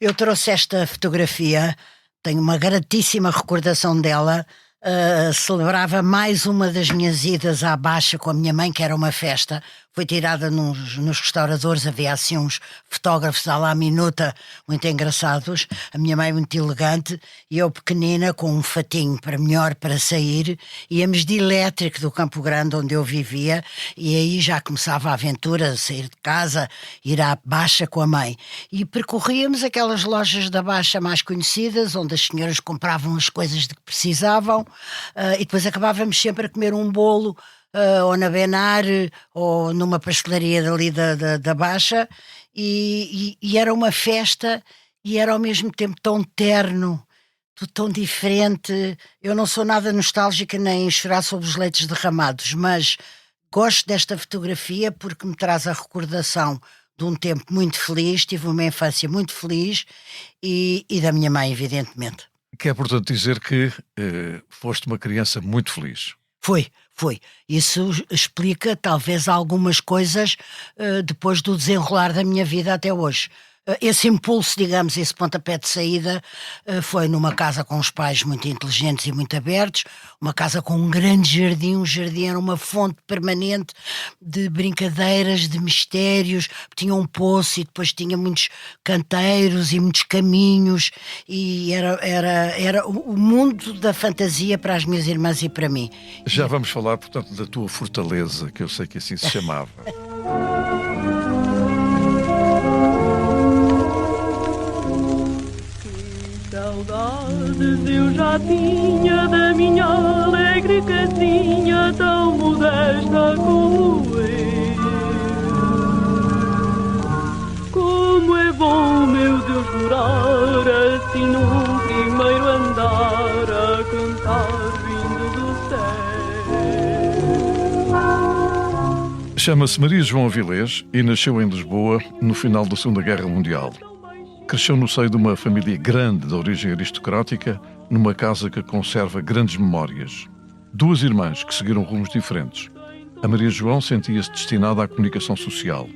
Eu trouxe esta fotografia, tenho uma gratíssima recordação dela. Celebrava mais uma das minhas idas à Baixa com a minha mãe, que era uma festa. Foi tirada nos restauradores, havia assim uns fotógrafos à la minuta, muito engraçados. A minha mãe muito elegante e eu pequenina com um fatinho para sair. Íamos de elétrico do Campo Grande, onde eu vivia, e aí já começava a aventura, sair de casa, ir à Baixa com a mãe. E percorríamos aquelas lojas da Baixa mais conhecidas, onde as senhoras compravam as coisas de que precisavam, e depois acabávamos sempre a comer um bolo, ou na Benar, ou numa pastelaria dali da Baixa, e era uma festa, e era ao mesmo tempo tão terno, tudo tão diferente. Eu não sou nada nostálgica nem chorar sobre os leitos derramados, mas gosto desta fotografia porque me traz a recordação de um tempo muito feliz, tive uma infância muito feliz, e da minha mãe, evidentemente. Que é portanto dizer que foste uma criança muito feliz. Foi. Isso explica talvez algumas coisas depois do desenrolar da minha vida até hoje. Esse impulso, digamos, esse pontapé de saída foi numa casa com os pais muito inteligentes e muito abertos, uma casa com um grande jardim. O jardim era uma fonte permanente de brincadeiras, de mistérios. Tinha um poço e depois tinha muitos canteiros e muitos caminhos, e era o mundo da fantasia para as minhas irmãs e para mim. Já vamos falar, portanto, da tua fortaleza, que eu sei que assim se chamava. Saudades eu já tinha da minha alegre casinha, tão modesta como eu. Como é bom, meu Deus, morar assim num primeiro andar, a cantar vindo do céu. Chama-se Maria João Avilés e nasceu em Lisboa no final da Segunda Guerra Mundial. Cresceu no seio de uma família grande de origem aristocrática, numa casa que conserva grandes memórias. Duas irmãs que seguiram rumos diferentes. A Maria João sentia-se destinada à comunicação social.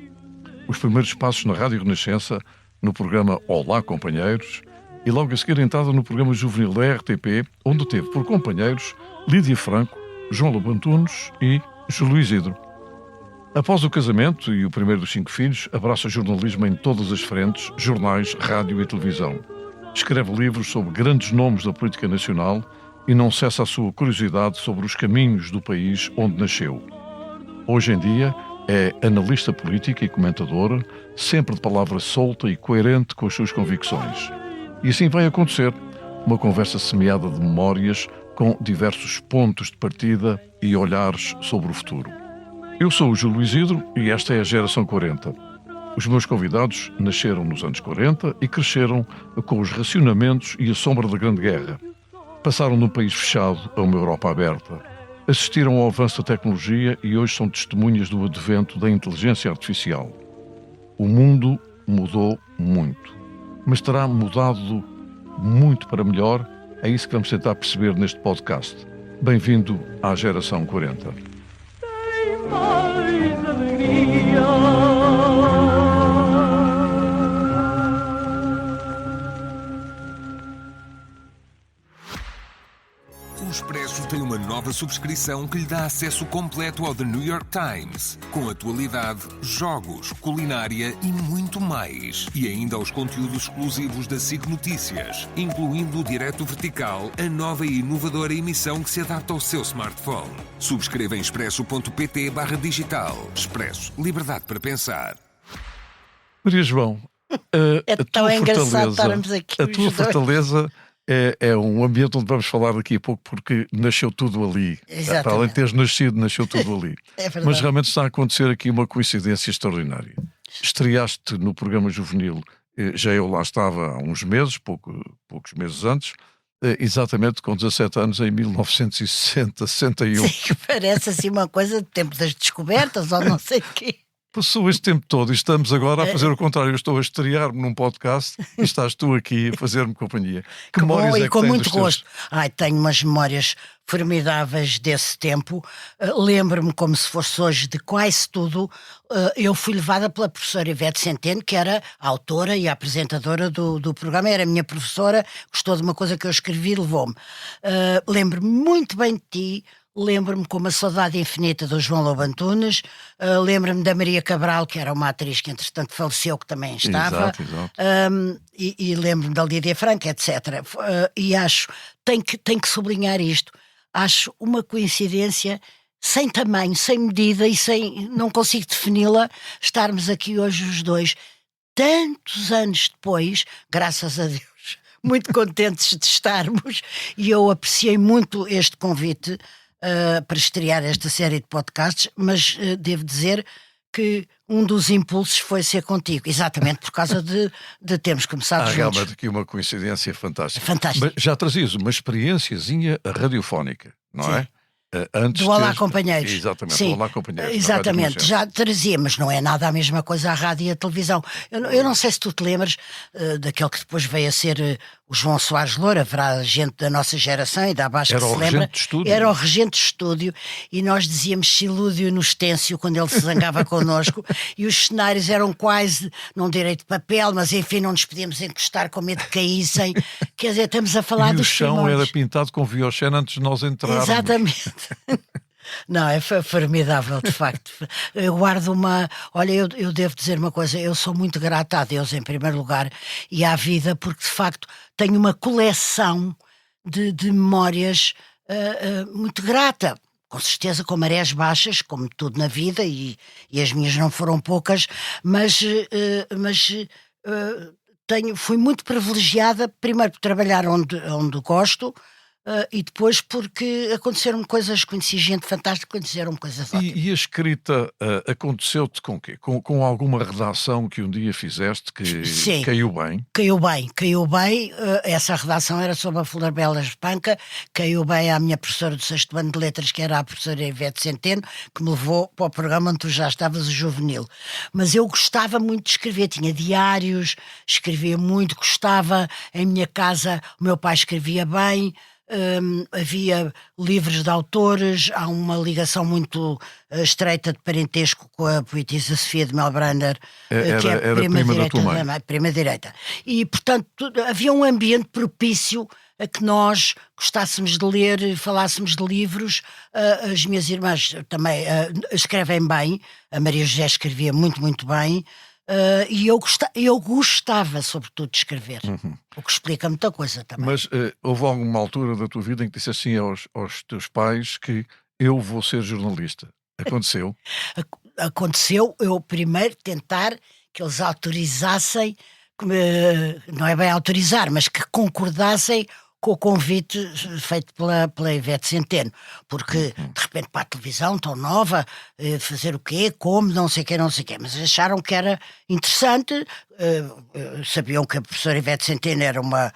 Os primeiros passos na Rádio Renascença, no programa Olá Companheiros, e logo a seguir entrada no programa juvenil da RTP, onde teve por companheiros Lídia Franco, João Lobo Antunes e Júlio Isidro. Após o casamento e o primeiro dos 5 filhos, abraça o jornalismo em todas as frentes, jornais, rádio e televisão. Escreve livros sobre grandes nomes da política nacional e não cessa a sua curiosidade sobre os caminhos do país onde nasceu. Hoje em dia é analista política e comentadora, sempre de palavra solta e coerente com as suas convicções. E assim vai acontecer, uma conversa semeada de memórias com diversos pontos de partida e olhares sobre o futuro. Eu sou o Júlio Isidro e esta é a Geração 40. Os meus convidados nasceram nos anos 40 e cresceram com os racionamentos e a sombra da Grande Guerra. Passaram num país fechado a uma Europa aberta. Assistiram ao avanço da tecnologia e hoje são testemunhas do advento da inteligência artificial. O mundo mudou muito, mas terá mudado muito para melhor? É isso que vamos tentar perceber neste podcast. Bem-vindo à Geração 40. Mais alegria. O Expresso tem uma nova subscrição que lhe dá acesso completo ao The New York Times, com atualidade, jogos, culinária e muito mais. E ainda aos conteúdos exclusivos da SIC Notícias, incluindo o Direto Vertical, a nova e inovadora emissão que se adapta ao seu smartphone. Subscreva em expresso.pt/digital. Expresso. Liberdade para pensar. Maria João, É tão engraçado estarmos aqui. A tua fortaleza é um ambiente onde vamos falar daqui a pouco, porque nasceu tudo ali. Exatamente. Para além de teres nascido, nasceu tudo ali. É verdade. Mas realmente está a acontecer aqui uma coincidência extraordinária. Estreaste no programa juvenil, já eu lá estava há uns meses, poucos meses antes, exatamente com 17 anos, em 1960, 61. Sim, parece assim uma coisa do tempo das descobertas ou não sei o quê. Passou este tempo todo e estamos agora a fazer o contrário. Eu estou a estrear-me num podcast e estás tu aqui a fazer-me companhia. Que memórias bom, é e que com tens muito dos teus- gosto. Ai, tenho umas memórias formidáveis desse tempo. Lembro-me como se fosse hoje de quase tudo. Eu fui levada pela professora Ivete Centeno, que era a autora e a apresentadora do programa. Era a minha professora, gostou de uma coisa que eu escrevi e levou-me. Lembro-me muito bem de ti. Lembro-me com uma saudade infinita do João Lobo Antunes. Lembro-me da Maria Cabral, que era uma atriz que entretanto faleceu, que também estava. Exato. E lembro-me da Lídia Franca, etc. E acho, tenho que sublinhar isto, acho uma coincidência sem tamanho, sem medida e não consigo defini-la, estarmos aqui hoje os dois, tantos anos depois, graças a Deus, muito contentes de estarmos, e eu apreciei muito este convite para estrear esta série de podcasts, mas devo dizer que um dos impulsos foi ser contigo, exatamente por causa de termos começado juntos. Realmente aqui uma coincidência fantástica. Fantástico. Mas já trazias uma experiênciazinha radiofónica, não Sim. é? Antes Do Olá teres- Companheiros. Exatamente, Sim, do Olá Companheiros. da exatamente, Rádio Renascença. já trazia, mas não é nada a mesma coisa a rádio e a televisão. Eu não sei se tu te lembras daquele que depois veio a ser o João Soares Loura, haverá gente da nossa geração e da abaixo Era que o se lembra. regente de estúdio. Era o regente de estúdio e nós dizíamos silúdio no estêncio quando ele se zangava connosco e os cenários eram quase, não direito de papel, mas enfim, não nos podíamos encostar com medo de caíssem. Quer dizer, estamos a falar E o dos chão primórdios. era pintado com viochene antes de nós entrarmos. Exatamente. Não, é formidável, de facto. Eu guardo uma. Olha, eu devo dizer uma coisa, eu sou muito grata a Deus, em primeiro lugar, e à vida, porque de facto tenho uma coleção de memórias muito grata. Com certeza com marés baixas, como tudo na vida, e as minhas não foram poucas, mas fui muito privilegiada, primeiro por trabalhar onde gosto. E depois porque aconteceram coisas, conheci gente fantástica, aconteceram coisas ótimas. E a escrita aconteceu-te com quê? Com alguma redação que um dia fizeste que Sim. caiu bem? Caiu bem. Essa redação era sobre a Florabela Espanca, caiu bem à minha professora do 6º ano de letras, que era a professora Ivete Centeno, que me levou para o programa onde tu já estavas, o juvenil. Mas eu gostava muito de escrever, tinha diários, escrevia muito, gostava, em minha casa o meu pai escrevia bem. Havia livros de autores, há uma ligação muito estreita de parentesco com a poetisa Sofia de Melbrander, que é era prima da tua mãe. prima direita. E, portanto, havia um ambiente propício a que nós gostássemos de ler, falássemos de livros. As minhas irmãs também escrevem bem, a Maria José escrevia muito, muito bem. E eu gostava, sobretudo, de escrever, o que explica muita coisa também. Mas houve alguma altura da tua vida em que disse assim aos teus pais que eu vou ser jornalista? Aconteceu? Aconteceu eu primeiro tentar que eles autorizassem, não é bem autorizar, mas que concordassem com o convite feito pela Ivete Centeno, porque de repente para a televisão tão nova, fazer o quê, como, não sei o quê, mas acharam que era interessante, sabiam que a professora Ivete Centeno era uma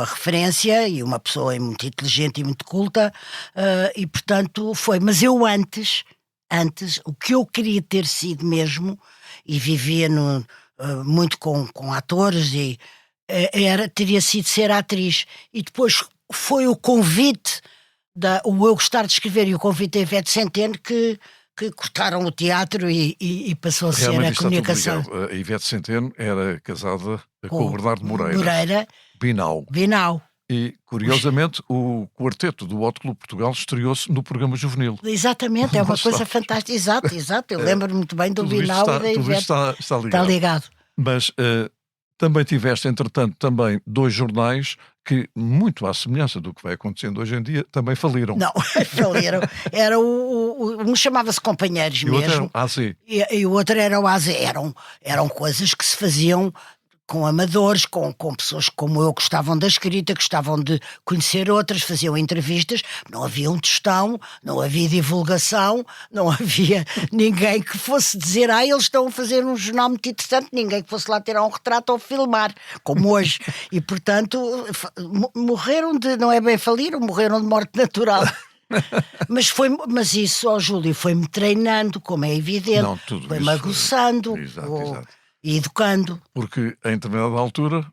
referência e uma pessoa muito inteligente e muito culta, e portanto foi, mas eu antes, o que eu queria ter sido mesmo, e vivia muito com atores e teria sido ser atriz, e depois foi o convite o eu gostar de escrever e o convite da Ivete Centeno que cortaram o teatro e passou a ser Realmente a está tudo comunicação. ligado. A Ivete Centeno era casada com o Bernardo Moreira Binau. E, curiosamente, o quarteto do Hot Club Portugal estreou-se no programa juvenil. Exatamente, é uma Nossa. coisa fantástica. Exato. Eu lembro-me muito bem do Tudo isto Binau e da tudo Ivete. isto está ligado. Está ligado. Mas também tiveste, entretanto, também 2 jornais que, muito à semelhança do que vai acontecendo hoje em dia, também faliram. Não, faliram. Era um chamava-se Companheiros E o outro era mesmo. o AZ. E o outro era o AZ. Eram coisas que se faziam com amadores, com pessoas como eu, que gostavam da escrita, gostavam de conhecer outras, faziam entrevistas, não havia um tostão, não havia divulgação, não havia ninguém que fosse dizer eles estão a fazer um jornal muito interessante, ninguém que fosse lá tirar um retrato ou filmar, como hoje. E, portanto, morreram não é bem faliram, morreram de morte natural. Mas isso, ó Júlio, foi-me treinando, como é evidente, Não, tudo foi-me isso. aguçando Exato. e educando. Porque em determinada altura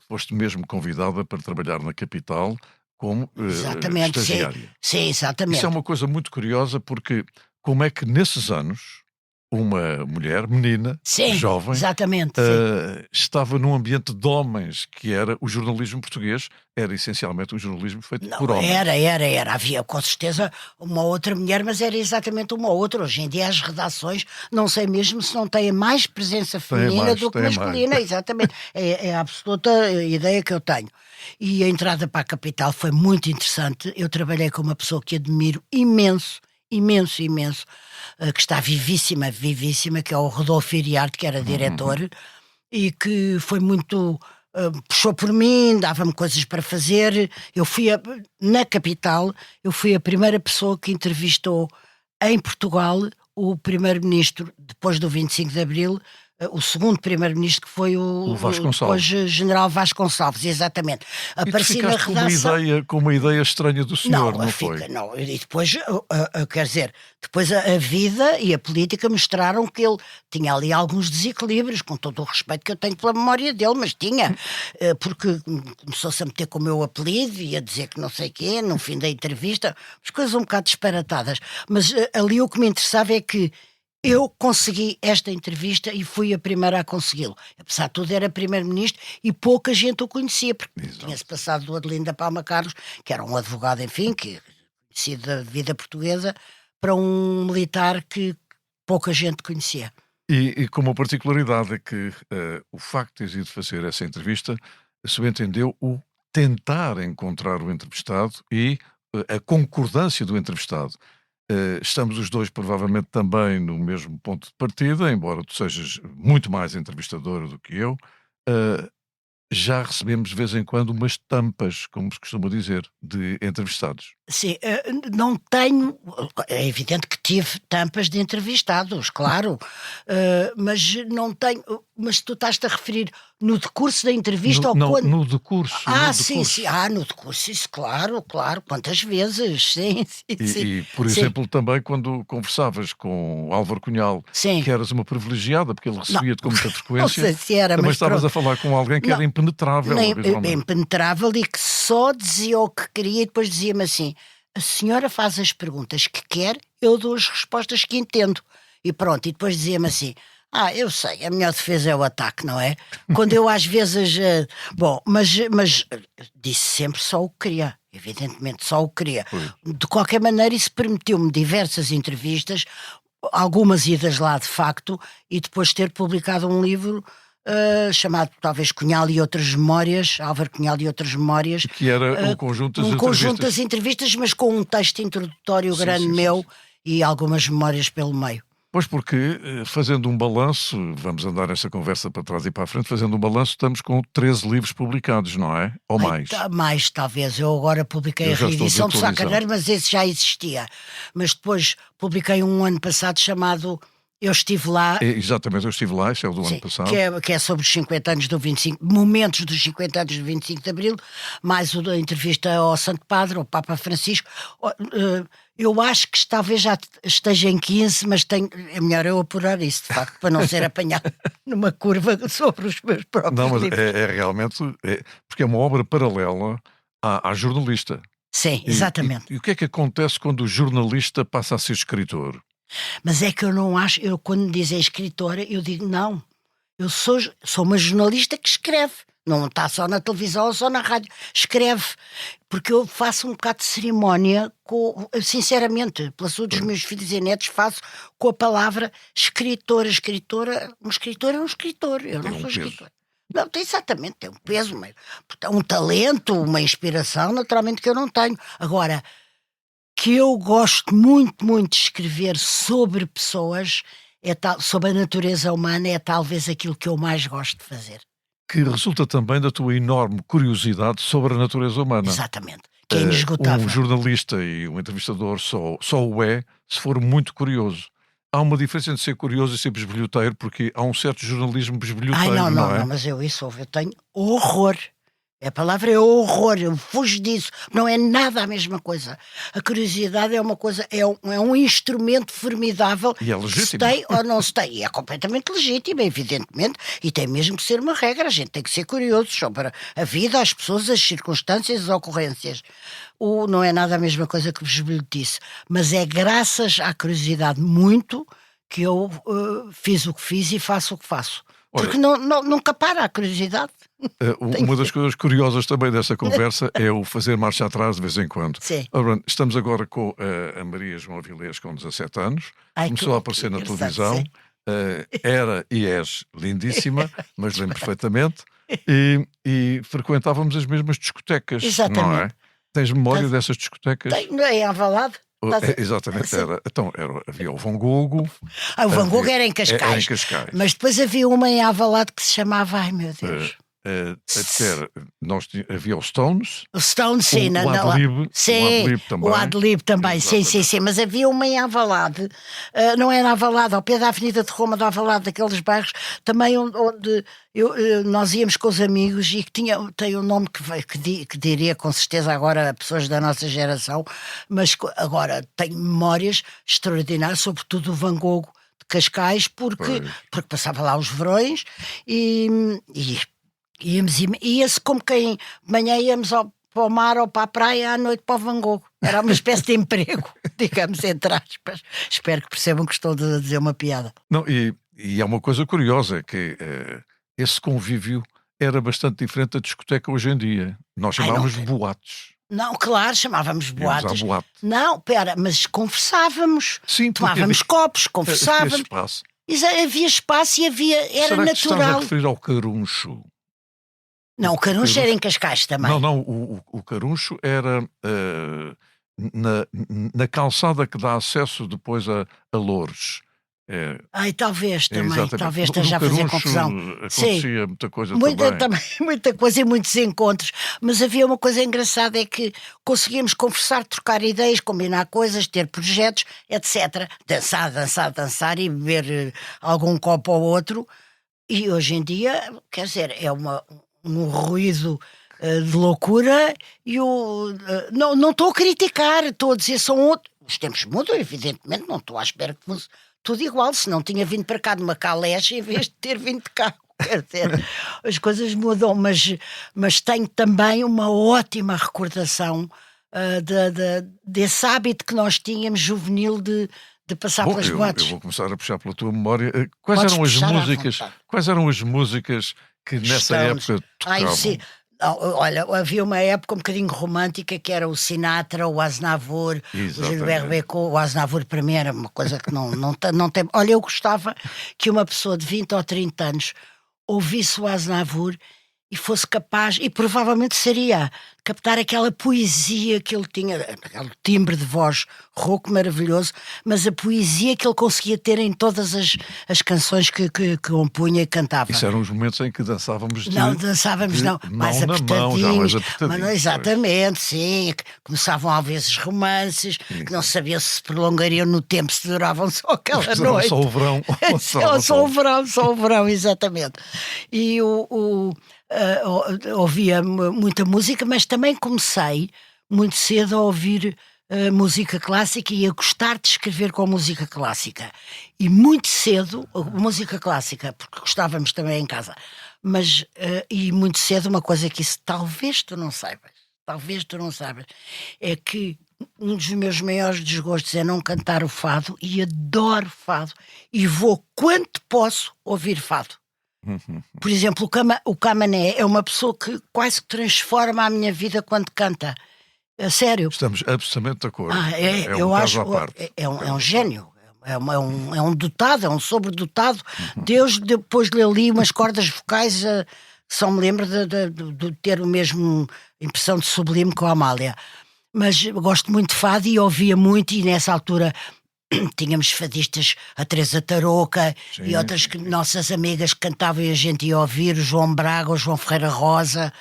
foste mesmo convidada para trabalhar na capital como Exatamente, sim. estagiária. Sim, exatamente. Isso é uma coisa muito curiosa porque como é que nesses anos uma mulher, menina, Sim, jovem, exatamente. Sim. estava num ambiente de homens, que era o jornalismo português, era essencialmente um jornalismo feito Não, por homens. era. Havia com certeza uma outra mulher, mas era exatamente uma outra. Hoje em dia as redações, não sei mesmo se não têm mais presença feminina do que masculina. Exatamente. É a absoluta ideia que eu tenho. E a entrada para a capital foi muito interessante. Eu trabalhei com uma pessoa que admiro imenso, que está vivíssima, que é o Rodolfo Iriarte, que era diretor, e que foi muito... puxou por mim, dava-me coisas para fazer. Na capital, eu fui a primeira pessoa que entrevistou em Portugal o primeiro-ministro, depois do 25 de Abril, o segundo primeiro-ministro, que foi o Vasconcelos. depois general Vasconcelos, exatamente. E tu Apareci na ficaste redação. com uma ideia estranha do senhor, não Fica, foi? não. E depois, quer dizer, depois a vida e a política mostraram que ele tinha ali alguns desequilíbrios, com todo o respeito que eu tenho pela memória dele, mas tinha, porque começou-se a meter com o meu apelido e a dizer que não sei o quê, no fim da entrevista, as coisas um bocado disparatadas. Mas ali o que me interessava é que eu consegui esta entrevista e fui a primeira a consegui-lo. Apesar de tudo, era primeiro-ministro e pouca gente o conhecia, porque tinha-se passado do Adelino da Palma Carlos, que era um advogado, enfim, que conhecido da vida portuguesa, para um militar que pouca gente conhecia. E com uma particularidade é que o facto de teres ido fazer essa entrevista subentendeu o tentar encontrar o entrevistado e a concordância do entrevistado. Estamos os dois provavelmente também no mesmo ponto de partida, embora tu sejas muito mais entrevistadora do que eu. Já recebemos de vez em quando umas tampas, como se costuma dizer, de entrevistados. Sim, não tenho. É evidente que tive tampas de entrevistados, claro, mas não tenho. Mas tu estás-te a referir no decurso da entrevista ou quando. No decurso. Sim. No decurso, isso, claro. Quantas vezes? Sim. E por exemplo, também quando conversavas com o Álvaro Cunhal, Sim. que eras uma privilegiada, porque ele recebia-te com muita frequência, não sei se era, também mas estavas pronto. a falar com alguém que era impenetrável. Impenetrável e que só dizia o que queria e depois dizia-me assim: a senhora faz as perguntas que quer, eu dou as respostas que entendo. E pronto, e depois dizia-me assim: eu sei, a melhor defesa é o ataque, não é? Quando eu às vezes... mas disse sempre só o que queria. Evidentemente, só o que queria. De qualquer maneira, isso permitiu-me diversas entrevistas, algumas idas lá de facto, e depois ter publicado um livro chamado talvez Cunhal e Outras Memórias, Álvaro Cunhal e Outras Memórias. Que era um conjunto das entrevistas. Conjunto das entrevistas, mas com um texto introdutório grande meu e algumas memórias pelo meio. Pois porque, fazendo um balanço, vamos andar esta conversa para trás e para a frente, fazendo um balanço, estamos com 13 livros publicados, não é? Ou mais? Mais, talvez. Eu agora publiquei a reedição do Sá Carneiro, mas esse já existia. Mas depois publiquei um ano passado chamado Eu Estive Lá. Exatamente, Eu Estive Lá, esse é o do ano passado. Que é sobre os 50 anos do 25, momentos dos 50 anos do 25 de Abril, mais a entrevista ao Santo Padre, ao Papa Francisco. Eu acho que talvez já esteja em 15, mas é melhor eu apurar isso, de facto, para não ser apanhado numa curva sobre os meus próprios livros. Não, mas é realmente, porque é uma obra paralela à jornalista. Sim, exatamente. E o que é que acontece quando o jornalista passa a ser escritor? Mas é que eu não acho, quando me dizem escritora, eu digo não. Eu sou uma jornalista que escreve. Não está só na televisão ou só na rádio. Escreve. Porque eu faço um bocado de cerimónia, sinceramente, pela saúde dos meus filhos e netos, faço com a palavra escritora. Um escritor é um escritor. Eu não sou escritora. Não, exatamente, tem um peso, um talento, uma inspiração, naturalmente, que eu não tenho. Agora, que eu gosto muito, muito de escrever sobre pessoas, sobre a natureza humana, é talvez aquilo que eu mais gosto de fazer. Que resulta também da tua enorme curiosidade sobre a natureza humana. Exatamente, que é inesgotável. Um jornalista e um entrevistador só o é se for muito curioso. Há uma diferença entre ser curioso e ser besbilhoteiro, porque há um certo jornalismo besbilhoteiro, não é? Não, mas eu tenho horror. A palavra é horror, eu fujo disso. Não é nada a mesma coisa. A curiosidade é uma coisa, é um instrumento formidável. E é que se legítimo. tem ou não se tem. E é completamente legítimo, evidentemente. E tem mesmo que ser uma regra. A gente tem que ser curioso sobre a vida, as pessoas, as circunstâncias, as ocorrências. Não é nada a mesma coisa que vos disse. Mas é graças à curiosidade muito que eu fiz o que fiz e faço o que faço. Olha, Porque nunca para a curiosidade. Uma das coisas curiosas também dessa conversa é o fazer marcha atrás de vez em quando. Sim. Ora, estamos agora com a Maria João Avilés, com 17 anos. Ai, Começou a aparecer na televisão. sim. Era e és lindíssima, mas lembro perfeitamente. E frequentávamos as mesmas discotecas. Exatamente. Não é? Tens memória dessas discotecas? Não é em Alvalade? Exatamente, Sim. havia o Van Gogh. O Van Gogh era em Cascais. Era em Cascais. Mas depois havia uma em Alvalade que se chamava, ai meu Deus. Havia os Stones. O Stone, sim. O Adlib, sim, o Adlib também. O Adlib também, Exatamente. sim. Mas havia uma em Alvalade, não era Alvalade, ao pé da Avenida de Roma de Alvalade, daqueles bairros, também onde nós íamos com os amigos e que tem um nome que diria com certeza agora a pessoas da nossa geração, mas agora tenho memórias extraordinárias, sobretudo o Van Gogh de Cascais, porque passava lá os verões e ia-se como quem de manhã íamos para o mar ou para a praia, à noite para o Van Gogh. Era uma espécie de emprego, digamos, entre aspas. Espero que percebam que estou a dizer uma piada. Não, e é uma coisa curiosa, é que esse convívio era bastante diferente da discoteca hoje em dia. Nós chamávamos de boates. Não, claro, chamávamos boates. Boate. Não, pera, mas conversávamos. Sim, tomávamos copos, havia conversávamos. espaço. Havia espaço e era Será que te estás a natural. referir ao caruncho? Não, o caruncho era em Cascais também. Não, o caruncho era na calçada que dá acesso depois a Loures. Ai, talvez também, exatamente. talvez esteja a fazer Caruncho confusão. acontecia muita coisa também. Muita coisa e muitos encontros. Mas havia uma coisa engraçada, é que conseguíamos conversar, trocar ideias, combinar coisas, ter projetos, etc. Dançar e beber algum copo ou outro. E hoje em dia, quer dizer, é um ruído de loucura e não estou a criticar, estou a dizer os tempos mudam, evidentemente, não estou à espera que fosse tudo igual, se não tinha vindo para cá de uma caleche em vez de ter vindo de cá. Quer dizer, as coisas mudam, mas tenho também uma ótima recordação desse hábito que nós tínhamos juvenil de passar pelas boates. Eu vou começar a puxar pela tua memória. Quais eram as músicas que nessa época tocavam? Olha, havia uma época um bocadinho romântica que era o Sinatra, o Aznavour, o Gilberto Bécaud. O Aznavour para mim era uma coisa que não tem. Olha, eu gostava que uma pessoa de 20 ou 30 anos ouvisse o Aznavour e fosse capaz, e provavelmente seria, captar aquela poesia que ele tinha, aquele timbre de voz rouco maravilhoso, mas a poesia que ele conseguia ter em todas as canções que compunha e cantava. Isso eram os momentos em que dançávamos mais apertadinhos. Exatamente, sim. Começavam às vezes romances, que não sabia se prolongariam no tempo, se duravam só aquela noite. Só o verão. Só o verão, exatamente. E ouvia muita música, mas também comecei muito cedo a ouvir música clássica e a gostar de escrever com música clássica. E muito cedo, música clássica, porque gostávamos também em casa, mas e muito cedo uma coisa que isso talvez tu não saibas, é que um dos meus maiores desgostos é não cantar o fado, e adoro fado, e vou quanto posso ouvir fado. Por exemplo, o Camané é uma pessoa que quase que transforma a minha vida quando canta. A sério. Estamos absolutamente de acordo. Eu acho é um gênio. É um dotado, é um sobredotado. Deus depois lhe ali umas cordas vocais. Só me lembro de ter o mesmo impressão de sublime com a Amália. Mas gosto muito de fado e ouvia muito, e nessa altura tínhamos fadistas, a Teresa Tarouca e outras nossas amigas que cantavam e a gente ia ouvir, o João Braga, o João Ferreira Rosa,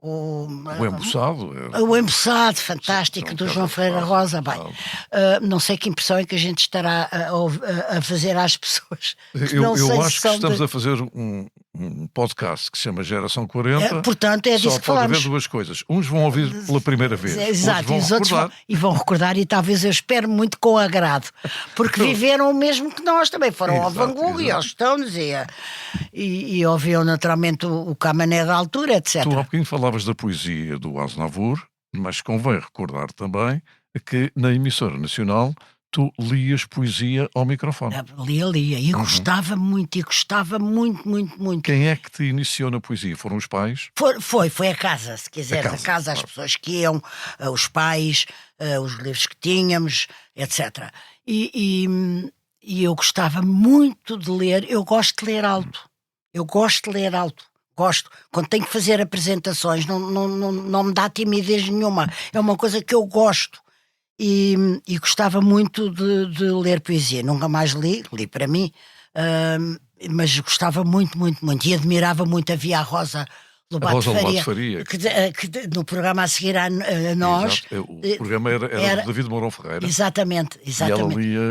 o Embuçado. O Embuçado, fantástico, do João Ferreira Rosa. Bem, não sei que impressão é que a gente estará a fazer às pessoas. Eu acho que estamos a fazer um podcast que se chama Geração 40. Portanto, é disso só que pode falamos. haver duas coisas. Uns vão ouvir pela primeira vez. Exato, outros vão e os outros recordar. vão recordar, e talvez eu espero muito com agrado, porque viveram o mesmo que nós, também foram ao Exato, Van Gogh e exato. aos Stones e ouviam naturalmente o Camané da altura, etc. Tu há bocadinho falavas da poesia do Aznavour, mas convém recordar também que na emissora nacional tu lias poesia ao microfone. Lia, e gostava muito, muito. Quem é que te iniciou na poesia? Foram os pais? Foi a casa, se quiseres, A a casa, casa, as claro. pessoas que iam, os pais, os livros que tínhamos, etc. E eu gostava muito de ler, eu gosto de ler alto. Gosto. Quando tenho que fazer apresentações, não me dá timidez nenhuma. É uma coisa que eu gosto. E gostava muito de ler poesia. Nunca mais li para mim, mas gostava muito. E admirava muito. Havia a Rosa Lobato Faria, que no programa a seguir a nós. Exato. O programa era de David Mourão Ferreira. Exatamente.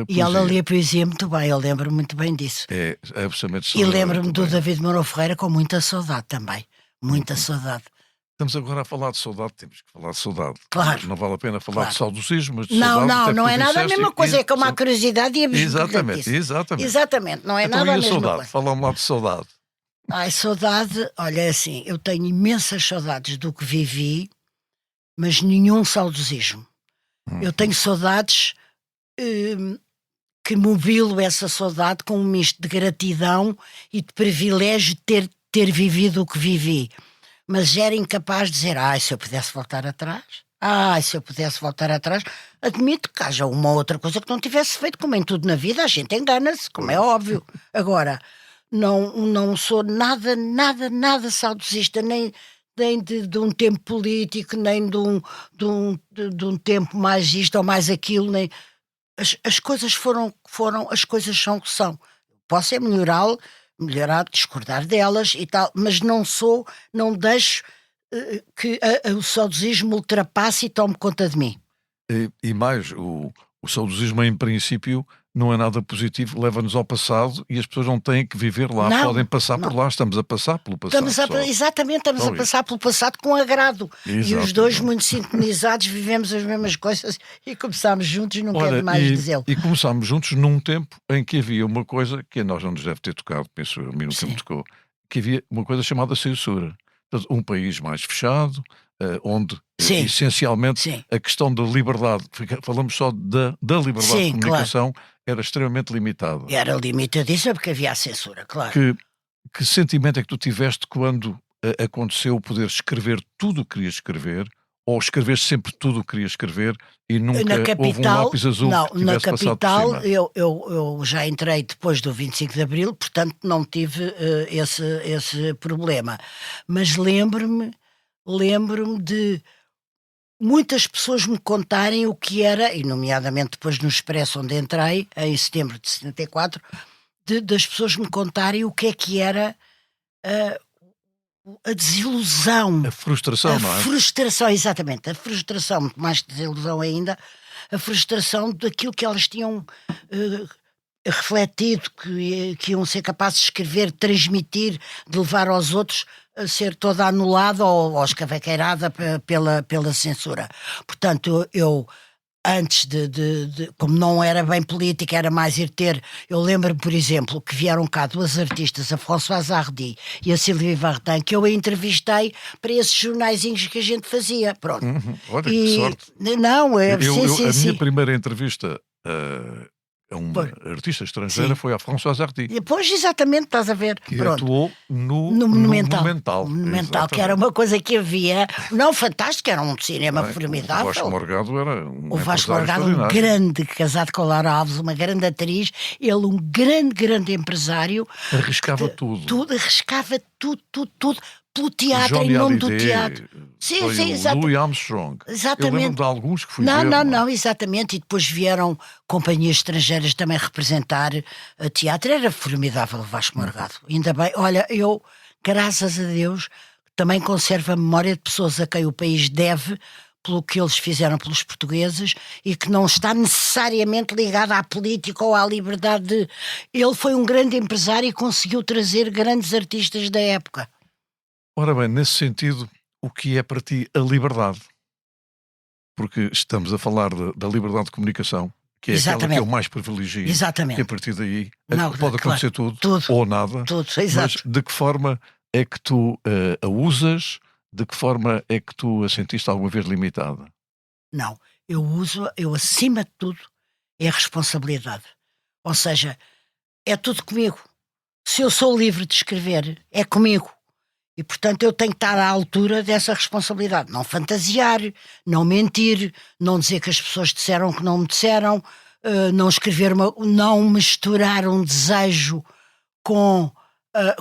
E ela lia poesia muito bem. Eu lembro muito bem disso. É absolutamente E saudável lembro-me do também. David Mourão Ferreira com muita saudade também. Muita saudade. Estamos agora a falar de saudade, temos que falar de saudade. Claro. Não vale a pena falar Claro. de saudosismo, mas de saudade. Não até é porque nada a disseste mesma coisa. É como a são- curiosidade e a Exatamente. Exatamente, não é Então, nada a e a mesma saudade? coisa. Fala-me lá de saudade. Ai, saudade, olha, assim, eu tenho imensas saudades do que vivi, mas nenhum saudosismo. Eu tenho saudades que mobilo essa saudade com um misto de gratidão e de privilégio de ter vivido o que vivi. Mas era incapaz de dizer, se eu pudesse voltar atrás. Se eu pudesse voltar atrás. Admito que haja uma ou outra coisa que não tivesse feito, como em tudo na vida, a gente engana-se, como é óbvio. Agora, não sou nada saudosista, nem de um tempo político, nem de um tempo mais isto ou mais aquilo, nem... As coisas foram, as coisas são o que são. Posso melhorar, discordar delas e tal, mas não deixo que o saudosismo ultrapasse e tome conta de mim. E mais, o saudosismo em princípio não é nada positivo, leva-nos ao passado e as pessoas não têm que viver lá, podem passar por lá, estamos a passar pelo passado. Estamos a passar pelo passado com agrado. E os dois muito sintonizados vivemos as mesmas coisas e começámos juntos, não quero mais dizê-lo. E começámos juntos num tempo em que havia uma coisa que a nós não nos deve ter tocado, penso eu, a mim nunca me tocou, que havia uma coisa chamada censura. Portanto, um país mais fechado, onde essencialmente a questão da liberdade, falamos só da liberdade de comunicação, era extremamente limitada. Era limitadíssima porque havia a censura, claro. Que sentimento é que tu tiveste quando aconteceu poder escrever tudo o que querias escrever, ou escrever sempre tudo o que querias escrever e nunca houve um lápis azul que tivesse passado por cima? Na capital eu já entrei depois do 25 de Abril, portanto não tive esse problema. Mas lembro-me de muitas pessoas me contarem o que era, e nomeadamente depois no Expresso onde entrei, em setembro de 74, das pessoas me contarem o que era a desilusão. A frustração, não é? A frustração, exatamente. A frustração, muito mais que desilusão ainda, a frustração daquilo que elas tinham refletido, que iam ser capazes de escrever, transmitir, de levar aos outros, a ser toda anulada ou escavaqueirada pela censura. Portanto, eu antes como não era bem política, era mais ir ter... Eu lembro-me, por exemplo, que vieram cá duas artistas, a Françoise Hardy e a Sylvie Vartan, que eu a entrevistei para esses jornaizinhos que a gente fazia. Pronto. Olha, que sorte. Não, a minha primeira entrevista a uma artista estrangeira foi a Françoise Hardy. Depois, exatamente, estás a ver. Que Pronto. atuou no Monumental, que era uma coisa que havia, não fantástico, era um cinema formidável. O Vasco Morgado era o Vasco Morgado, um grande, casado com a Laura Alves, uma grande atriz, ele um grande empresário. Arriscava tudo. Arriscava tudo. Pelo teatro, Johnny em nome Hallyday, do teatro. Sim, Louis Armstrong. Exatamente. Eu lembro de alguns que fui ver. Não, exatamente. E depois vieram companhias estrangeiras também representar teatro. Era formidável o Vasco Morgado. Ainda bem. Olha, eu, graças a Deus, também conservo a memória de pessoas a quem o país deve, pelo que eles fizeram pelos portugueses e que não está necessariamente ligado à política ou à liberdade de... Ele foi um grande empresário e conseguiu trazer grandes artistas da época. Ora bem, nesse sentido, o que é para ti a liberdade? Porque estamos a falar da liberdade de comunicação, que é aquela que eu mais privilegio. Exatamente. Que a partir daí Não, pode acontecer tudo ou nada. Tudo, Mas exato. de que forma é que tu a usas? De que forma é que tu a sentiste alguma vez limitada? Não, eu acima de tudo, é a responsabilidade. Ou seja, é tudo comigo. Se eu sou livre de escrever, é comigo. E, portanto, eu tenho que estar à altura dessa responsabilidade. Não fantasiar, não mentir, não dizer que as pessoas disseram que não me disseram, não escrever, não misturar um desejo com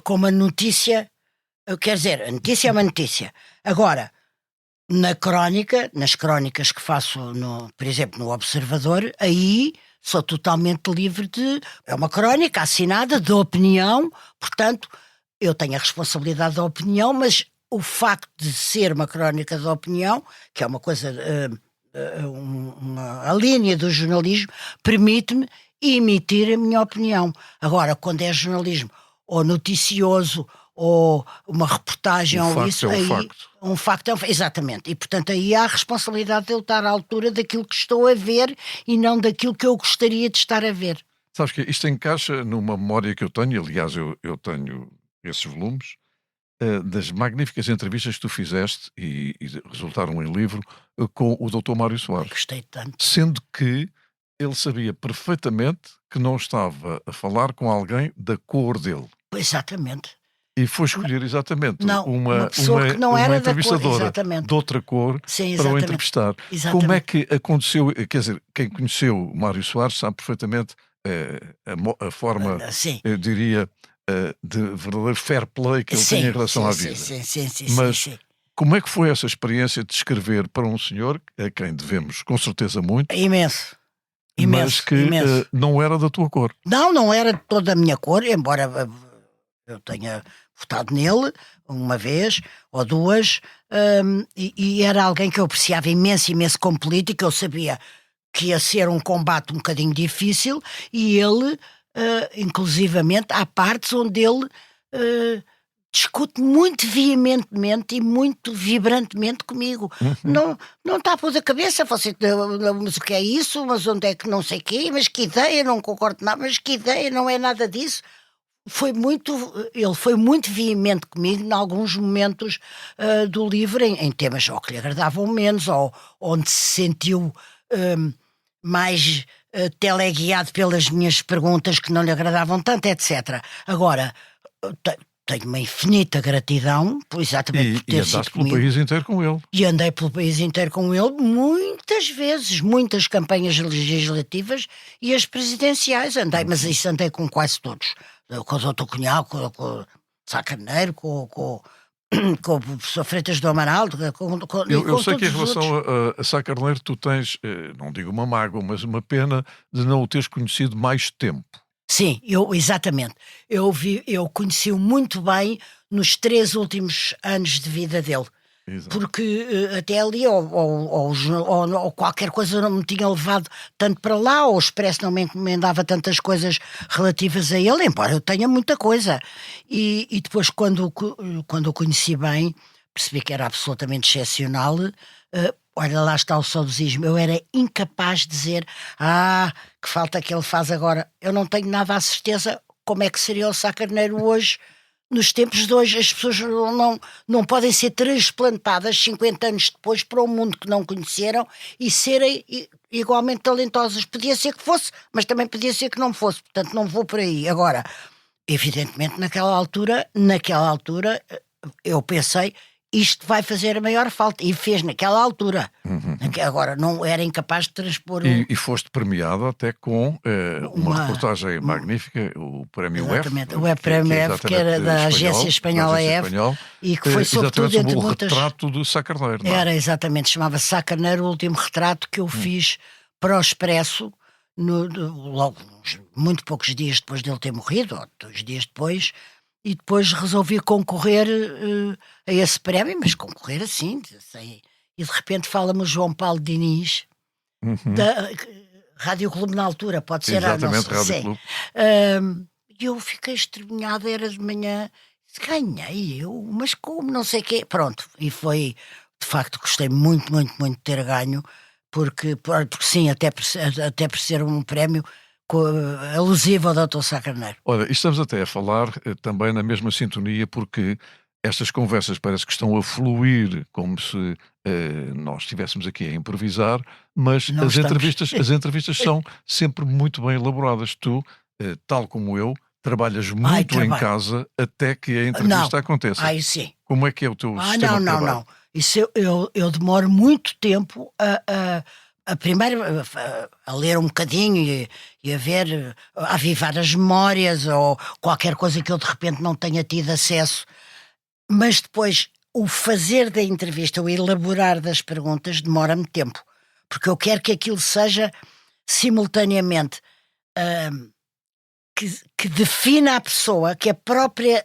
uma notícia. Quer dizer, a notícia é uma notícia. Agora, nas crónicas que faço, por exemplo, no Observador, aí sou totalmente livre de... É uma crónica assinada de opinião, portanto, eu tenho a responsabilidade da opinião, mas o facto de ser uma crónica de opinião, que é uma coisa, a linha do jornalismo, permite-me emitir a minha opinião. Agora, quando é jornalismo ou noticioso, ou uma reportagem, ou isso, aí um facto é um facto. Exatamente. E, portanto, aí há a responsabilidade de eu estar à altura daquilo que estou a ver e não daquilo que eu gostaria de estar a ver. Sabes que isto encaixa numa memória que eu tenho, aliás, eu tenho esses volumes, das magníficas entrevistas que tu fizeste e resultaram em livro com o Dr. Mário Soares. Gostei tanto. Sendo que ele sabia perfeitamente que não estava a falar com alguém da cor dele. Exatamente. E foi escolher exatamente uma pessoa que não era entrevistadora de outra cor. Sim, para o entrevistar. Exatamente. Como é que aconteceu? Quer dizer, quem conheceu o Mário Soares sabe perfeitamente a forma, eu diria, de verdadeiro fair play que ele tem em relação à vida. Mas como é que foi essa experiência de escrever para um senhor a quem devemos com certeza muito? Imenso. Mas que não era da tua cor. Não era de toda a minha cor, embora eu tenha votado nele uma vez ou duas, e era alguém que eu apreciava imenso como político. Eu sabia que ia ser um combate um bocadinho difícil e ele, inclusivamente, há partes onde ele discute muito veementemente e muito vibrantemente comigo. Não está a pôr da cabeça, você, mas o que é isso? Mas onde é que não sei o quê? Mas que ideia, não concordo nada, mas que ideia, não é nada disso. Ele foi muito veemente comigo em alguns momentos do livro, em temas ou que lhe agradavam menos, ou onde se sentiu mais teleguiado pelas minhas perguntas que não lhe agradavam tanto, etc. Agora, tenho uma infinita gratidão, exatamente por ter sido comigo. E andaste pelo país inteiro com ele. E andei pelo país inteiro com ele muitas vezes, muitas campanhas legislativas e as presidenciais andei, mas isso andei com quase todos. Com o Dr. Cunhal, com o Sá Carneiro, com o professor Freitas do Amaral. Eu sei que em relação a Sá Carneiro tu tens, não digo uma mágoa, mas uma pena de não o teres conhecido mais tempo. Sim, exatamente. Eu conheci-o muito bem nos 3 últimos anos de vida dele. Exato. Porque até ali ou qualquer coisa não me tinha levado tanto para lá, ou o Expresso não me encomendava tantas coisas relativas a ele, embora eu tenha muita coisa. E depois, quando o conheci bem, percebi que era absolutamente excepcional. Olha, lá está o saudosismo. Eu era incapaz de dizer que falta que ele faz agora. Eu não tenho nada a certeza como é que seria o Sá Carneiro hoje. Nos tempos de hoje, as pessoas não podem ser transplantadas 50 anos depois para um mundo que não conheceram e serem igualmente talentosas. Podia ser que fosse, mas também podia ser que não fosse. Portanto, não vou por aí. Agora, evidentemente, naquela altura, eu pensei, isto vai fazer a maior falta. E fez naquela altura. Agora, não era incapaz de transpor... E foste premiado até com uma reportagem magnífica, o Prémio F. Exatamente, o Prémio F, que era da Agência Espanhola F, e que foi sobretudo entre o retrato do Sá Carneiro. Era, exatamente, chamava-se Sá Carneiro, o último retrato que eu fiz para o Expresso, logo muito poucos dias depois dele ter morrido, ou 2 dias depois. E depois resolvi concorrer a esse prémio, mas concorrer assim, e de repente fala-me o João Paulo Diniz, da Rádio Clube na altura, pode ser. Exatamente, não sei, Rádio Clube. E eu fiquei estremunhada, era de manhã, ganhei eu, mas como, não sei o quê. Pronto, e foi, de facto, gostei muito, muito, muito de ter ganho, porque sim, até por ser um prémio alusivo ao Dr. Sá Carneiro. Olha, e estamos até a falar também na mesma sintonia, porque estas conversas parece que estão a fluir como se nós estivéssemos aqui a improvisar, mas Não as estamos. entrevistas são sempre muito bem elaboradas. Tu, tal como eu, trabalhas muito em trabalho. casa até que a entrevista aconteça. Aí sim. Como é que é o teu sistema de trabalho? Não. Isso eu demoro muito tempo a primeiro a ler um bocadinho e a ver, a avivar as memórias ou qualquer coisa que eu de repente não tenha tido acesso. Mas depois o fazer da entrevista, o elaborar das perguntas demora-me tempo. Porque eu quero que aquilo seja simultaneamente que defina a pessoa, que a própria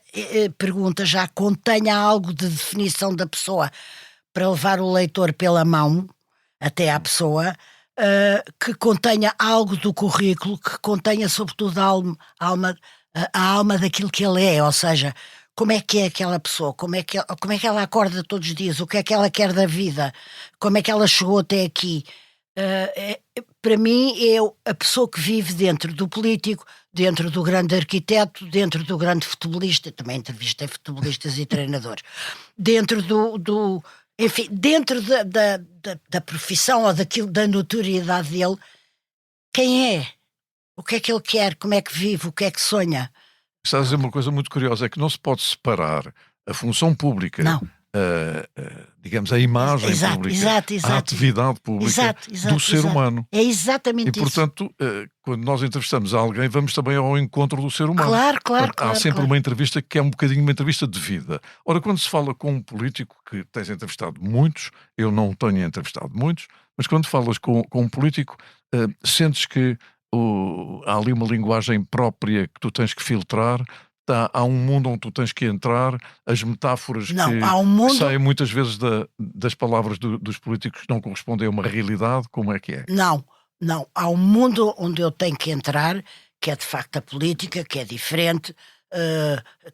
pergunta já contenha algo de definição da pessoa para levar o leitor pela mão até à pessoa, que contenha algo do currículo, que contenha sobretudo a alma daquilo que ele é, ou seja, como é que é aquela pessoa, como é que ela acorda todos os dias, o que é que ela quer da vida, como é que ela chegou até aqui. Para mim é a pessoa que vive dentro do político, dentro do grande arquiteto, dentro do grande futebolista, também entrevistei futebolistas e treinadores, dentro enfim, dentro da profissão ou daquilo, da notoriedade dele, quem é? O que é que ele quer? Como é que vive? O que é que sonha? Estás a dizer uma coisa muito curiosa, é que não se pode separar a função pública, digamos, a imagem pública, a atividade pública do ser humano. É exatamente isso. E, portanto, quando nós entrevistamos alguém, vamos também ao encontro do ser humano. Claro. Há sempre uma entrevista que é um bocadinho uma entrevista de vida. Ora, quando se fala com um político, que tens entrevistado muitos, eu não tenho entrevistado muitos, mas quando falas com um político, sentes que há ali uma linguagem própria que tu tens que filtrar. Há um mundo onde tu tens que entrar, as metáforas que saem muitas vezes das palavras dos políticos que não correspondem a uma realidade. Como é que é? Não, há um mundo onde eu tenho que entrar, que é de facto a política, que é diferente,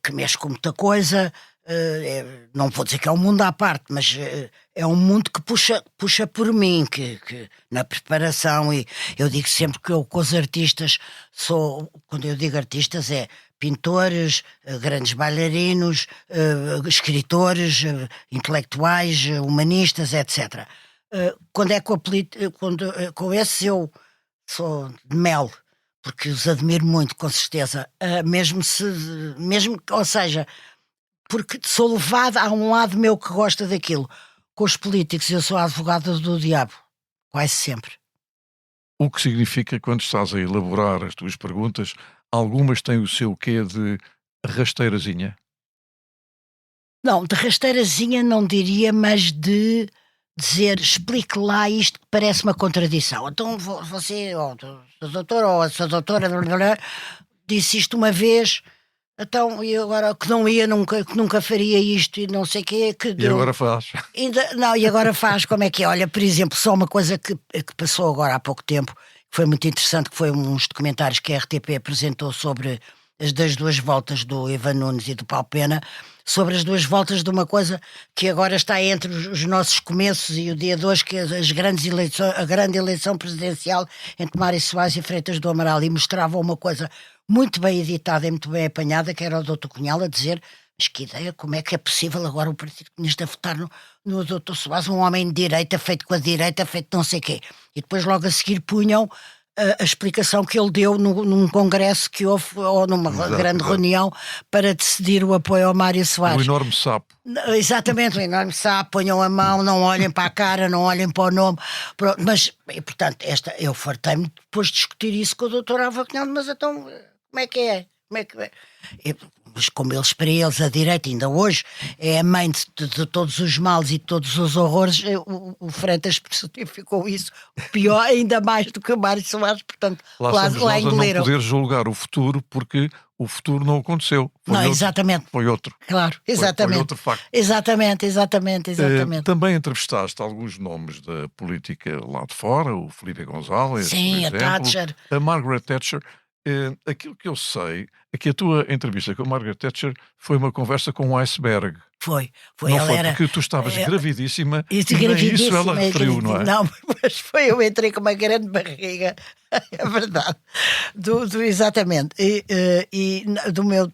que mexe com muita coisa, não vou dizer que é um mundo à parte, mas é um mundo que puxa por mim, que na preparação, e eu digo sempre que eu com os artistas quando eu digo artistas é pintores, grandes bailarinos, escritores, intelectuais, humanistas, etc. Quando é com esses eu sou de mel, porque os admiro muito, com certeza, ou seja, porque sou levada a um lado meu que gosta daquilo. Com os políticos eu sou a advogada do diabo, quase sempre. O que significa, quando estás a elaborar as tuas perguntas, algumas têm o seu quê de rasteirazinha? Não, de rasteirazinha não diria, mas de dizer, explique lá isto que parece uma contradição. Então você, o doutor ou a sua doutora, disse isto uma vez, então, e agora que não ia nunca, que nunca faria isto e não sei o quê. E agora faz. E agora faz, como é que é? Olha, por exemplo, só uma coisa que passou agora há pouco tempo, que foi muito interessante, que foi uns documentários que a RTP apresentou sobre das duas voltas do Ivan Nunes e do Paulo Pena, sobre as duas voltas de uma coisa que agora está entre os nossos começos e o dia de hoje, que é a grande eleição presidencial entre Mário Soares e Freitas do Amaral, e mostrava uma coisa muito bem editada e muito bem apanhada, que era o Dr. Cunhal a dizer, mas que ideia, como é que é possível agora o Partido Comunista votar no Dr. Soares, um homem de direita, feito com a direita, feito não sei o quê. E depois logo a seguir punham a explicação que ele deu num congresso que houve, ou numa grande reunião, para decidir o apoio ao Mário Soares. Um enorme sapo. Exatamente, um enorme sapo, ponham a mão, não olhem para a cara, não olhem para o nome. Mas, e, portanto, eu fartei-me depois de discutir isso com o Dr. Álvaro Cunhal, mas então, como é que é? Mas como para eles a direita ainda hoje é a mãe de todos os males e de todos os horrores, o Freitas personificou isso, pior ainda mais do que o Mário Soares, portanto lá engoliram. Nós a não poder julgar o futuro, porque o futuro não aconteceu. Não, exatamente. Foi outro. Claro, exatamente. Foi outro facto. Exatamente. Também entrevistaste alguns nomes da política lá de fora, o Felipe González, Sim, por a exemplo, Thatcher. a Margaret Thatcher. Aquilo que eu sei é que a tua entrevista com a Margaret Thatcher foi uma conversa com um iceberg. Foi. Não Ela foi era... porque tu estavas gravidíssima e nem gravidíssima, isso ela referiu, não é? Não, mas eu entrei com uma grande barriga, é verdade. Exatamente. Do meu,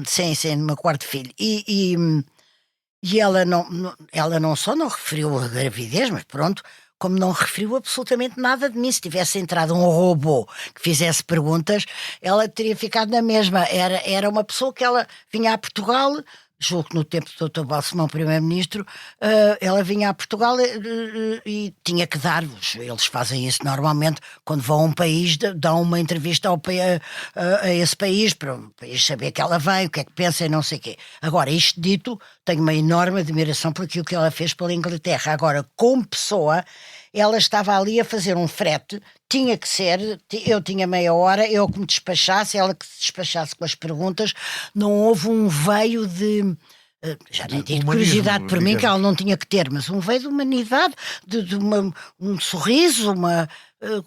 sim, do meu quarto filho. E ela não só não referiu a gravidez, mas pronto, como não referiu absolutamente nada de mim. Se tivesse entrado um robô que fizesse perguntas, ela teria ficado na mesma. Era uma pessoa que ela vinha a Portugal, julgo que no tempo do Dr. Balsemão, primeiro-ministro, ela vinha a Portugal e tinha que dar, eles fazem isso normalmente, quando vão a um país, dão uma entrevista a esse país, para o país saber que ela vem, o que é que pensa e não sei o quê. Agora, isto dito, tenho uma enorme admiração por aquilo que ela fez pela Inglaterra. Agora, como pessoa, ela estava ali a fazer um frete, tinha que ser, eu tinha meia hora, eu que me despachasse, ela que se despachasse com as perguntas, não houve um veio de... Já nem digo curiosidade por mim, que ela não tinha que ter, mas um veio de humanidade, de um sorriso,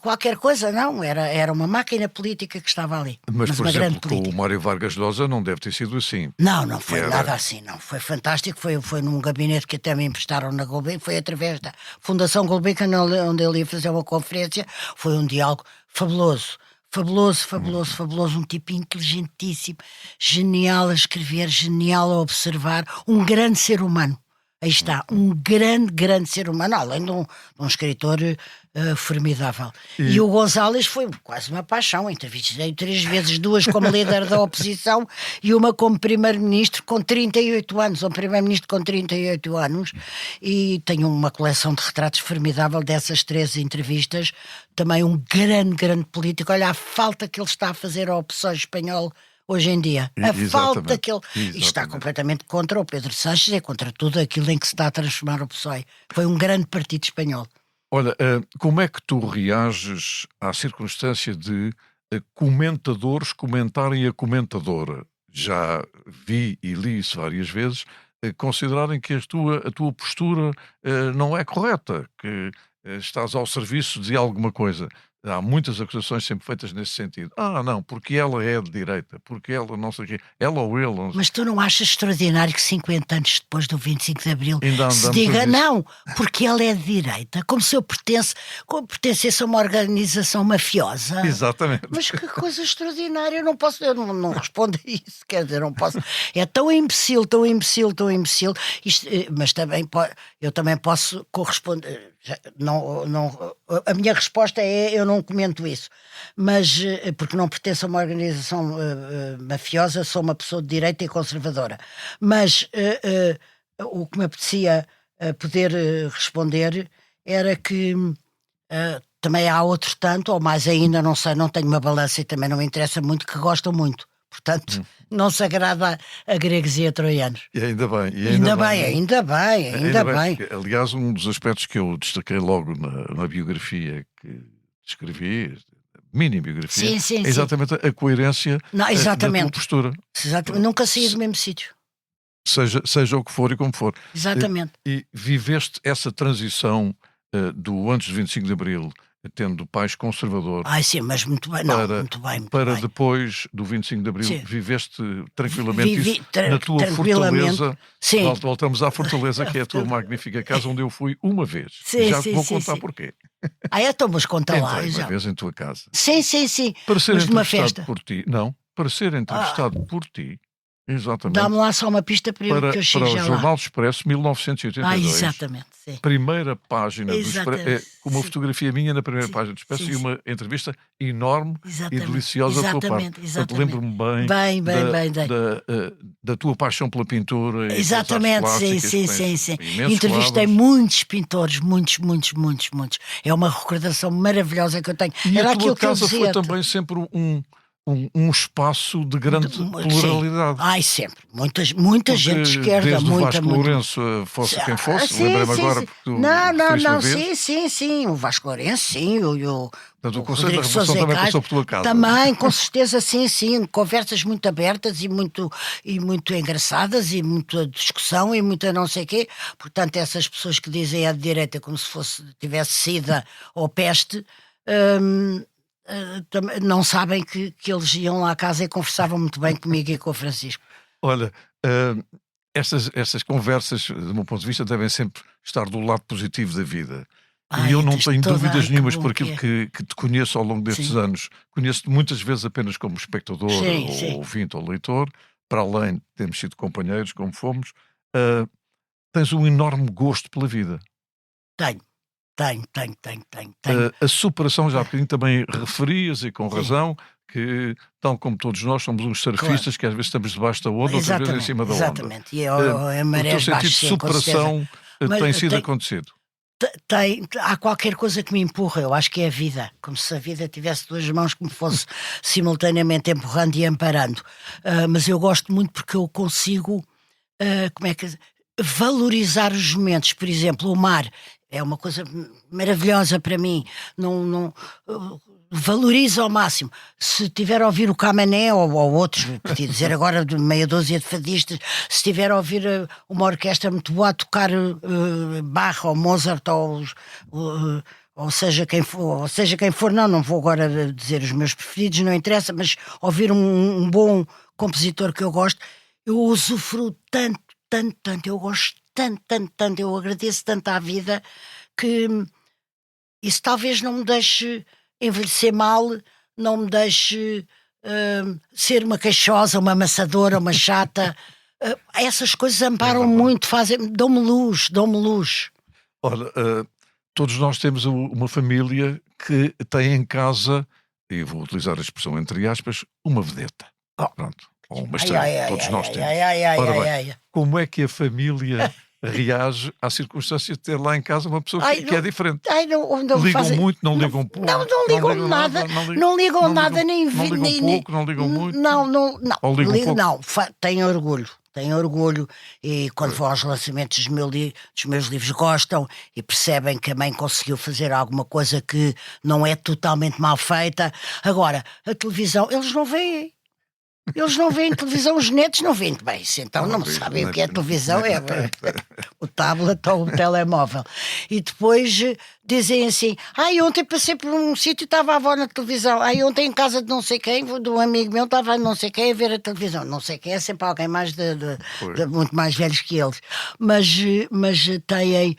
qualquer coisa, não, era uma máquina política que estava ali. Mas por uma exemplo, grande política. com o Mário Vargas Llosa não deve ter sido assim. Não foi nada assim, não. Foi fantástico, foi num gabinete que até me emprestaram na Gulbenkian, foi através da Fundação Gulbenkian, onde ele ia fazer uma conferência, foi um diálogo fabuloso. Fabuloso, um tipo inteligentíssimo, genial a escrever, genial a observar, um grande ser humano. Aí está, um grande ser humano, além de um escritor formidável. E o González foi quase uma paixão. Entrevistei 3 vezes, 2 como líder da oposição e uma como primeiro-ministro com 38 anos, um primeiro-ministro com 38 anos, e tenho uma coleção de retratos formidável dessas 3 entrevistas. Também um grande político. Olha a falta que ele está a fazer à oposição espanhola hoje em dia. A falta que ele... Isto está completamente contra o Pedro Sánchez e contra tudo aquilo em que se está a transformar o PSOE. Foi um grande partido espanhol. Olha, como é que tu reages à circunstância de comentadores comentarem a comentadora? Já vi e li isso várias vezes, considerarem que a tua postura não é correta, que estás ao serviço de alguma coisa. Há muitas acusações sempre feitas nesse sentido. Não, porque ela é de direita, porque ela não sei o quê, ela ou ele. Não sei. Mas tu não achas extraordinário que 50 anos depois do 25 de Abril se a diga isso. Não, porque ela é de direita, como se eu pertencesse a uma organização mafiosa? Exatamente. Mas que coisa extraordinária, eu não respondo a isso, quer dizer, não posso. É tão imbecil. Isto, mas eu também posso corresponder. A minha resposta é: eu não comento isso, mas porque não pertenço a uma organização mafiosa, sou uma pessoa de direita e conservadora. Mas o que me apetecia poder responder era que também há outro tanto, ou mais ainda, não sei, não tenho uma balança e também não me interessa muito, que gostam muito. Portanto, não se agrada a gregos e a troianos. E ainda bem. Ainda bem. Aliás, um dos aspectos que eu destaquei logo na biografia que escrevi, mini biografia, sim, é exatamente a coerência da tua postura. Exatamente. Nunca saí do mesmo sítio. Seja o que for e como for. Exatamente. E viveste essa transição do antes de 25 de Abril, tendo pais conservadores. Sim, mas muito bem. Muito bem. Depois do 25 de Abril, sim, viveste tranquilamente isso na tua fortaleza. Sim. Voltamos à fortaleza, que é a tua magnífica casa, onde eu fui uma vez. Já te vou contar porquê. Então, mas conta lá. Entrei uma vez em tua casa. Sim. Para ser mas entrevistado numa festa. por ti. Não, para ser entrevistado por ti. Exatamente. Dá-me lá só uma pista que eu chegue já lá. Para o Jornal do Expresso, 1982. Exatamente, sim. Primeira página do Expresso, com uma fotografia minha na primeira página do Expresso e uma entrevista enorme e deliciosa da tua parte. Portanto, lembro-me bem da tua paixão pela pintura. Exatamente, sim. Entrevistei muitos pintores, muitos. É uma recordação maravilhosa que eu tenho. E Era a tua aquilo que eu casa dizia. foi também sempre um espaço de grande pluralidade. Ai, sempre. Muita gente de esquerda. Desde o Vasco muita... Lourenço, fosse quem fosse, Sim, lembrei-me sim, agora sim. porque tu Não, vez. sim. O Vasco Lourenço, sim. Portanto, o Conselho da Rodrigo Revolução Sousa também Castro, passou por tua casa. também, com certeza, sim. Conversas muito abertas e muito engraçadas e muita discussão e muita não sei quê. Portanto, essas pessoas que dizem à direita como se tivesse sida ou peste, não sabem que eles iam lá à casa e conversavam muito bem comigo e com o Francisco. Olha, estas conversas, do meu ponto de vista, devem sempre estar do lado positivo da vida. E eu não tenho dúvidas nenhumas por aquilo que te conheço ao longo destes anos. Conheço-te muitas vezes apenas como espectador, ou ouvinte, ou leitor, para além de termos sido companheiros, como fomos. Tens um enorme gosto pela vida. Tenho. A superação, já há bocadinho também referias, e com razão, que, tal como todos nós, somos uns surfistas que às vezes estamos debaixo da onda, outras vezes em cima da onda. Exatamente. E a marés o teu sentido de superação tem sido acontecido. Há qualquer coisa que me empurra, eu acho que é a vida, como se a vida tivesse duas mãos que me fosse simultaneamente empurrando e amparando. Mas eu gosto muito porque eu consigo valorizar os momentos. Por exemplo, o mar é uma coisa maravilhosa para mim. Valorizo ao máximo. Se tiver a ouvir o Camané ou outros, podia dizer agora de meia dúzia de fadistas, se tiver a ouvir uma orquestra muito boa a tocar Bach ou Mozart ou seja quem for, não vou agora dizer os meus preferidos, não interessa, mas ouvir um bom compositor que eu gosto, eu usufruo tanto, eu gosto tanto, eu agradeço tanto à vida que isso talvez não me deixe envelhecer mal, não me deixe ser uma queixosa, uma amassadora, uma chata. Essas coisas amparam muito, dão-me luz. Olha, todos nós temos uma família que tem em casa, e vou utilizar a expressão entre aspas, uma vedeta. Pronto. Ou uma estrela. Todos nós temos. Ora bem, como é que a família reage à circunstância de ter lá em casa uma pessoa que é diferente? Ligam muito, não ligam pouco? Não ligam nada. Não ligam nada, nem não ligam pouco, não ligam muito? Não. Ou ligam pouco? Não, tenho orgulho e quando vão aos lançamentos dos meus livros gostam e percebem que a mãe conseguiu fazer alguma coisa que não é totalmente mal feita. Agora, a televisão, eles não veem televisão, os netos não veem bem, então não sabem o que é televisão, é o tablet ou o telemóvel. E depois dizem assim, ontem passei por um sítio e estava a avó na televisão, ontem em casa de não sei quem, de um amigo meu, estava não sei quem a ver a televisão, não sei quem, é sempre alguém mais de muito mais velhos que eles, mas têm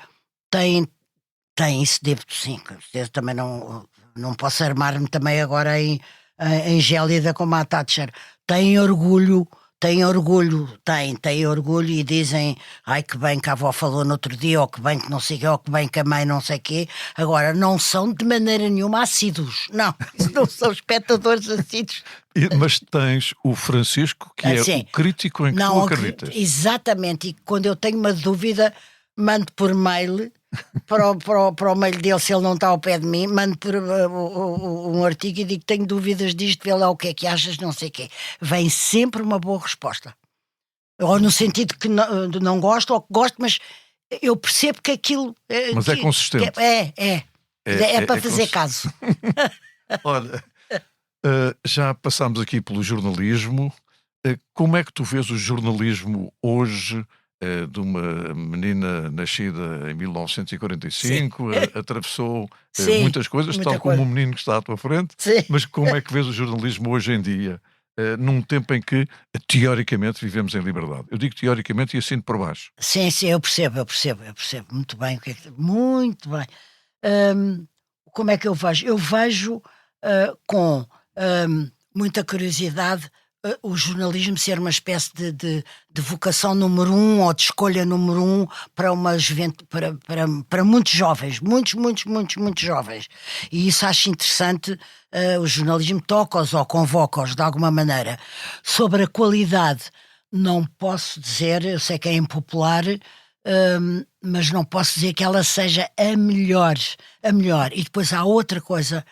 esse débito, sim. Eu também não posso armar-me também agora em gélida como a Thatcher. Têm orgulho e dizem que bem que a avó falou no outro dia, ou que bem que não sei o quê, ou que bem que a mãe não sei o quê. Agora, não são de maneira nenhuma assíduos, não são espectadores assíduos. Mas tens o Francisco, que é o crítico em que tu acreditas. Exatamente, e quando eu tenho uma dúvida, mando por mail para o mail dele, se ele não está ao pé de mim, mando por um artigo e digo: tenho dúvidas disto, vê lá o que é que achas, não sei o quê. Vem sempre uma boa resposta. Ou no sentido que não gosto, ou que gosto, mas eu percebo que aquilo... Mas é consistente. É para fazer caso. Olha, já passámos aqui pelo jornalismo. Como é que tu vês o jornalismo hoje, de uma menina nascida em 1945, atravessou muitas coisas, tal como o menino que está à tua frente, mas como é que vês o jornalismo hoje em dia, num tempo em que, teoricamente, vivemos em liberdade? Eu digo teoricamente e assino por baixo. Sim, eu percebo muito bem o que é que... Muito bem. Como é que eu vejo? Eu vejo com muita curiosidade o jornalismo ser uma espécie de vocação número 1 ou de escolha número 1 para uma juventude, para muitos jovens, muitos jovens. E isso acho interessante. O jornalismo toca-os ou convoca-os de alguma maneira. Sobre a qualidade, não posso dizer, eu sei que é impopular, mas não posso dizer que ela seja a melhor. E depois há outra coisa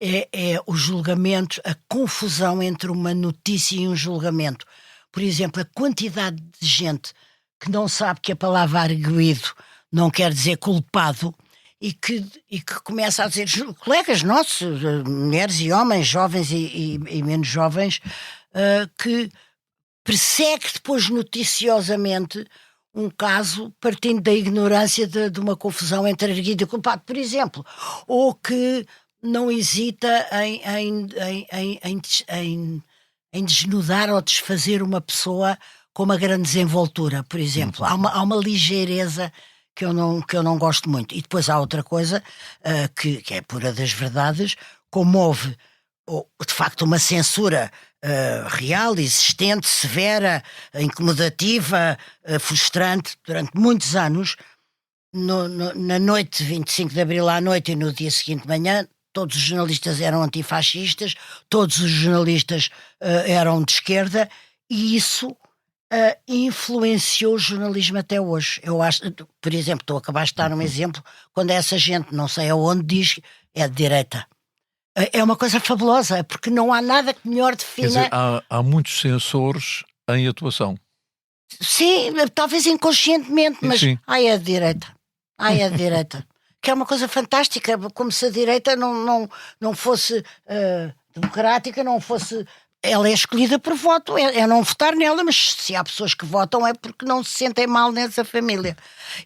é o julgamento, a confusão entre uma notícia e um julgamento. Por exemplo, a quantidade de gente que não sabe que a palavra arguido não quer dizer culpado e que começa a dizer, colegas nossos, mulheres e homens, jovens e menos jovens, que persegue depois noticiosamente um caso partindo da ignorância de uma confusão entre arguido e culpado, por exemplo, ou que não hesita em desnudar ou desfazer uma pessoa com uma grande desenvoltura, por exemplo. Há uma ligeireza que eu não gosto muito. E depois há outra coisa que é pura das verdades, como houve de facto uma censura real, existente, severa, incomodativa, frustrante durante muitos anos. Na noite de 25 de Abril à noite e no dia seguinte de manhã, todos os jornalistas eram antifascistas, todos os jornalistas eram de esquerda, e isso influenciou o jornalismo até hoje. Eu acho, por exemplo, tu acabaste de dar um exemplo, quando essa gente, não sei aonde, diz é de direita. É uma coisa fabulosa, porque não há nada que melhor defina... Quer dizer, há muitos censores em atuação. Sim, talvez inconscientemente, mas... Sim. É de direita. É de direita. Que é uma coisa fantástica, como se a direita não fosse democrática, não fosse... Ela é escolhida por voto, é não votar nela, mas se há pessoas que votam é porque não se sentem mal nessa família.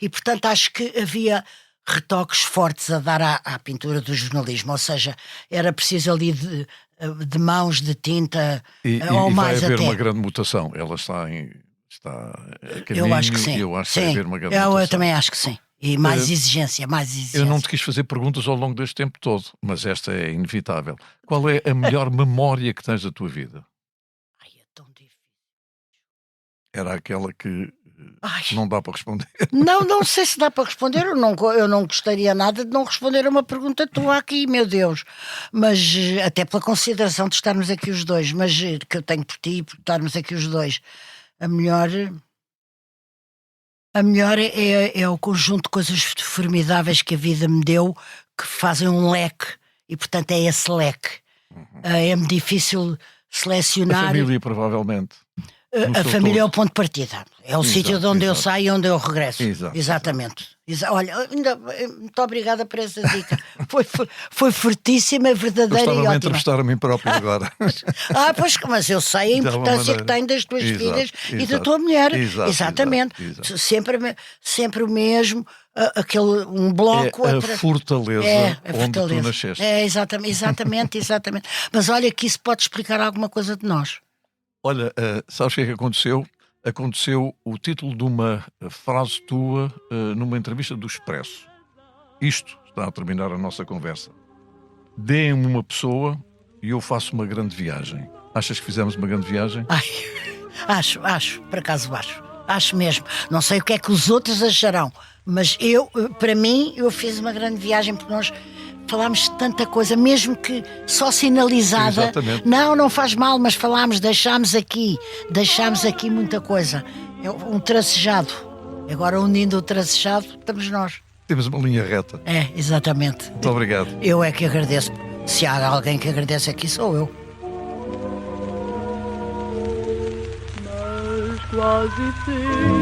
E, portanto, acho que havia retoques fortes a dar à pintura do jornalismo, ou seja, era preciso ali de mãos de tinta ou e mais vai haver até. uma grande mutação. Ela está a caminho, Eu acho que sim. Eu acho sim. que vai haver uma grande mutação. Eu também acho que sim. E mais exigência. Eu não te quis fazer perguntas ao longo deste tempo todo, mas esta é inevitável. Qual é a melhor memória que tens da tua vida? É tão difícil. Era aquela que não dá para responder. Não sei se dá para responder. Eu não gostaria nada de não responder a uma pergunta tua aqui, meu Deus. Mas até pela consideração de estarmos aqui os dois, mas que eu tenho por ti e por estarmos aqui os dois. A melhor é o conjunto de coisas formidáveis que a vida me deu, que fazem um leque, e portanto é esse leque. É-me difícil selecionar. A família, provavelmente. A família é o ponto de partida. É o sítio de onde eu saio e onde eu regresso. Exatamente. Olha, muito obrigada por essa dica. Foi fortíssima, verdadeira e ótima. Eu estava a entrevistar a mim próprio agora. Pois, mas eu sei a importância que tem das tuas filhas e da tua mulher. Exatamente. Sempre o mesmo. Um bloco. A fortaleza onde tu nasceste. Exatamente. Mas olha que isso pode explicar alguma coisa de nós. Olha, sabes o que é que aconteceu? Aconteceu o título de uma frase tua numa entrevista do Expresso. Isto está a terminar a nossa conversa. Deem-me uma pessoa e eu faço uma grande viagem. Achas que fizemos uma grande viagem? Acho, por acaso acho. Acho mesmo. Não sei o que é que os outros acharão, mas para mim, eu fiz uma grande viagem porque nós falámos de tanta coisa, mesmo que só sinalizada. Exatamente. Não faz mal, mas falámos, deixámos aqui muita coisa. É um tracejado. Agora, unindo o tracejado, estamos nós. Temos uma linha reta. Exatamente. Muito obrigado. Eu é que agradeço. Se há alguém que agradece aqui, sou eu. Mas quase sempre